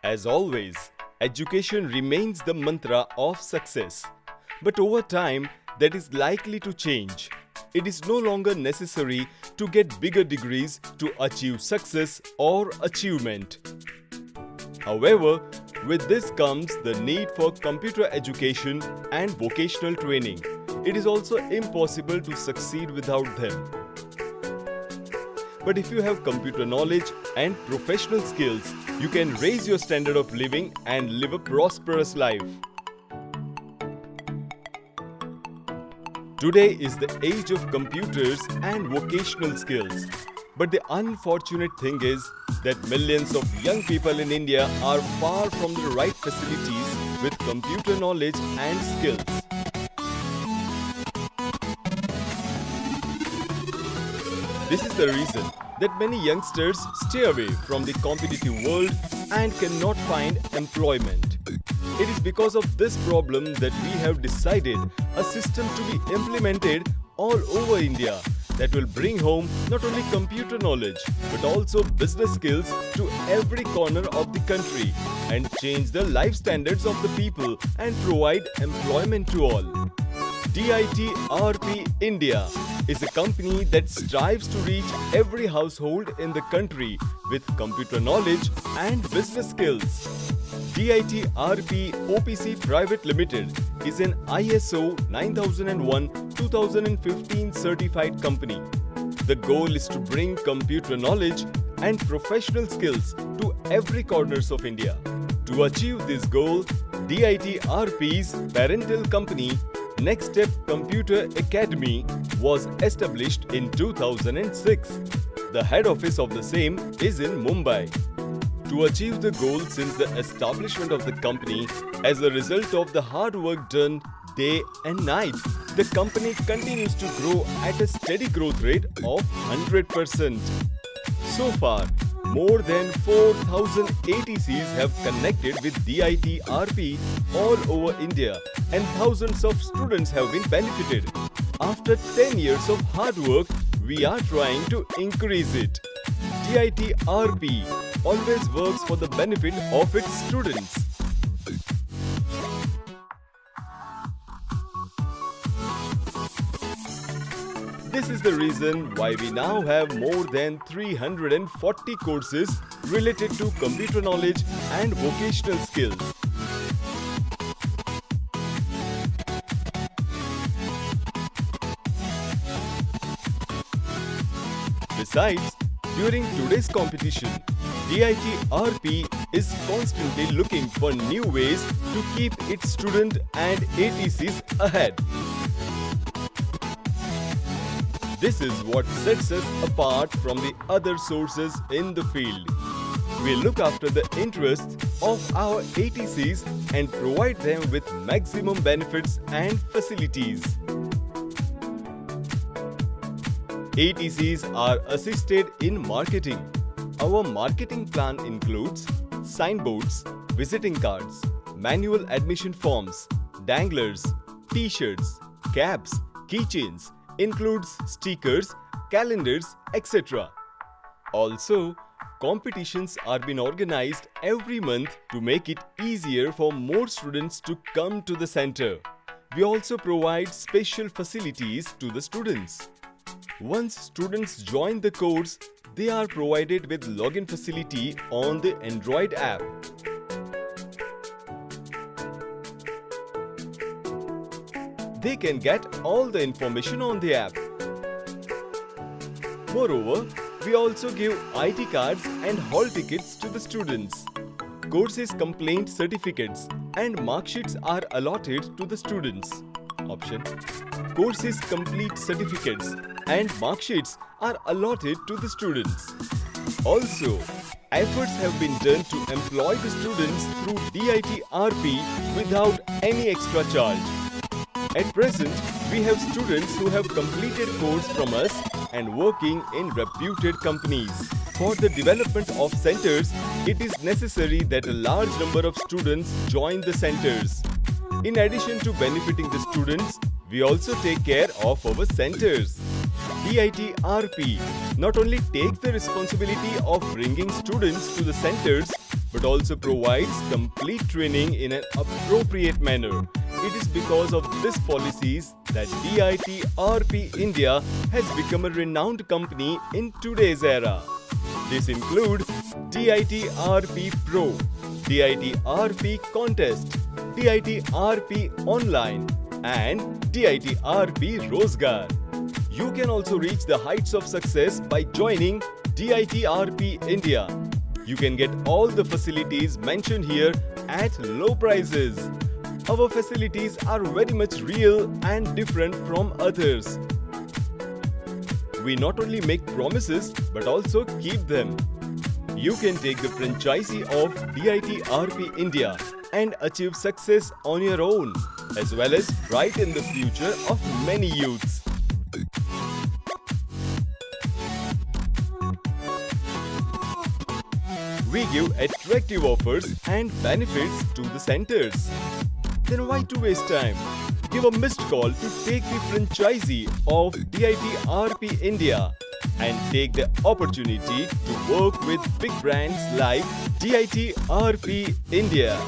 As always, education remains the mantra of success. But over time, that is likely to change. It is no longer necessary to get bigger degrees to achieve success or achievement. However, with this comes the need for computer education and vocational training. It is also impossible to succeed without them. But if you have computer knowledge and professional skills, you can raise your standard of living and live a prosperous life. Today is the age of computers and vocational skills. But the unfortunate thing is that millions of young people in India are far from the right facilities with computer knowledge and skills. This is the reason that many youngsters stay away from the competitive world and cannot find employment. It is because of this problem that we have decided a system to be implemented all over India that will bring home not only computer knowledge but also business skills to every corner of the country and change the life standards of the people and provide employment to all. DIT-RP India is a company that strives to reach every household in the country with computer knowledge and business skills. DIT-RP OPC Private Limited is an ISO 9001-2015 certified company. The goal is to bring computer knowledge and professional skills to every corners of India. To achieve this goal, DIT-RP's parental company Next Step Computer Academy was established in 2006. The head office of the same is in Mumbai. To achieve the goal since the establishment of the company, as a result of the hard work done day and night, the company continues to grow at a steady growth rate of 100%. So far, more than 4,000 ATCs have connected with DIT-RP all over India and thousands of students have been benefited. After 10 years of hard work, we are trying to increase it. DIT-RP always works for the benefit of its students. This is the reason why we now have more than 340 courses related to computer knowledge and vocational skills. Besides, during today's competition, DIT-RP is constantly looking for new ways to keep its student and ATCs ahead. This is what sets us apart from the other sources in the field. We look after the interests of our ATCs and provide them with maximum benefits and facilities. ATCs are assisted in marketing. Our marketing plan includes signboards, visiting cards, manual admission forms, danglers, t-shirts, caps, keychains, includes stickers, calendars, etc. Also, competitions are being organized every month to make it easier for more students to come to the center. We also provide special facilities to the students. Once students join the course, they are provided with login facility on the Android app. They can get all the information on the app. Moreover, we also give IT cards and hall tickets to the students. Courses complaint certificates and mark sheets are allotted to the students. Option: Courses complete certificates and mark sheets are allotted to the students. Also, efforts have been done to employ the students through DIT-RP without any extra charge. At present, we have students who have completed course from us and working in reputed companies. For the development of centers, it is necessary that a large number of students join the centers. In addition to benefiting the students, we also take care of our centers. DIT-RP not only takes the responsibility of bringing students to the centers, but also provides complete training in an appropriate manner. It is because of these policies that DIT-RP India has become a renowned company in today's era. This include DIT-RP Pro, DIT-RP Contest, DIT-RP Online, and DIT-RP Rozgar. You can also reach the heights of success by joining DIT-RP India. You can get all the facilities mentioned here at low prices. Our facilities are very much real and different from others. We not only make promises but also keep them. You can take the franchisee of DIT-RP India and achieve success on your own, as well as brighten the future of many youths. We give attractive offers and benefits to the centers. Then why to waste time? Give a missed call to take the franchisee of DIT-RP India and take the opportunity to work with big brands like DIT-RP India.